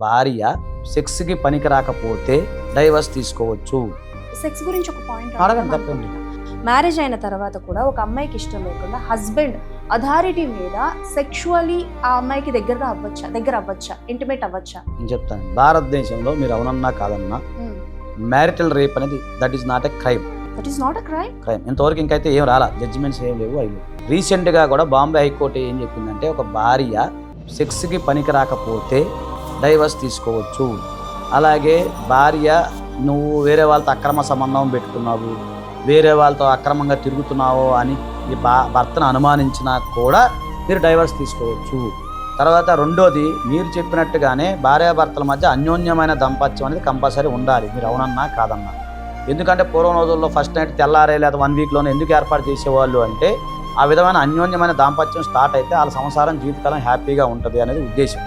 భార్య సెక్స్కి పనికి రాకపోతే డైవర్స్ తీసుకోవచ్చు. సెక్స్ గురించి ఒక పాయింట్ అడగండి, తప్పండి. మ్యారేజ్ అయిన తర్వాత కూడా ఒక అమ్మాయికి ఇష్టం లేకుండా హస్బెండ్ అథారిటీ మీద సెక్షువల్లీ ఆ అమ్మాయికి దగ్గర అవ్వచ్చా, ఇంటిమేట్ అవ్వచ్చా? నేను చెప్తాను, భారతదేశంలో మీరు అవునన్నా కాదన్నా మ్యారిటల్ రేప్ అనేది that is not a crime. That is not a crime. ఇంతవరకు ఇంకైతే ఏం రాలా, జడ్జిమెంట్స్ ఏం లేవు. అవి రీసెంట్గా కూడా బాంబే హైకోర్టు ఏం చెప్పిందంటే, ఒక భార్య సెక్స్కి పనికి రాకపోతే డైవర్స్ తీసుకోవచ్చు. అలాగే భార్య నువ్వు వేరే వాళ్ళతో అక్రమ సంబంధం పెట్టుకున్నావు, వేరే వాళ్ళతో అక్రమంగా తిరుగుతున్నావు అని ఈ భర్తను అనుమానించినా కూడా మీరు డైవర్స్ తీసుకోవచ్చు. తర్వాత రెండోది, మీరు చెప్పినట్టుగానే భార్యాభర్తల మధ్య అన్యోన్యమైన దాంపత్యం అనేది కంపల్సరీ ఉండాలి, మీరు అవునన్నా కాదన్నా. ఎందుకంటే పూర్వం రోజుల్లో ఫస్ట్ నైట్ తెల్లారే లేదా 1 వీక్లోనే ఎందుకు ఏర్పాటు చేసేవాళ్ళు అంటే, ఆ విధమైన అన్యోన్యమైన దాంపత్యం స్టార్ట్ అయితే వాళ్ళ సంసారం జీవితకాలం హ్యాపీగా ఉంటుంది అనేది ఉద్దేశం.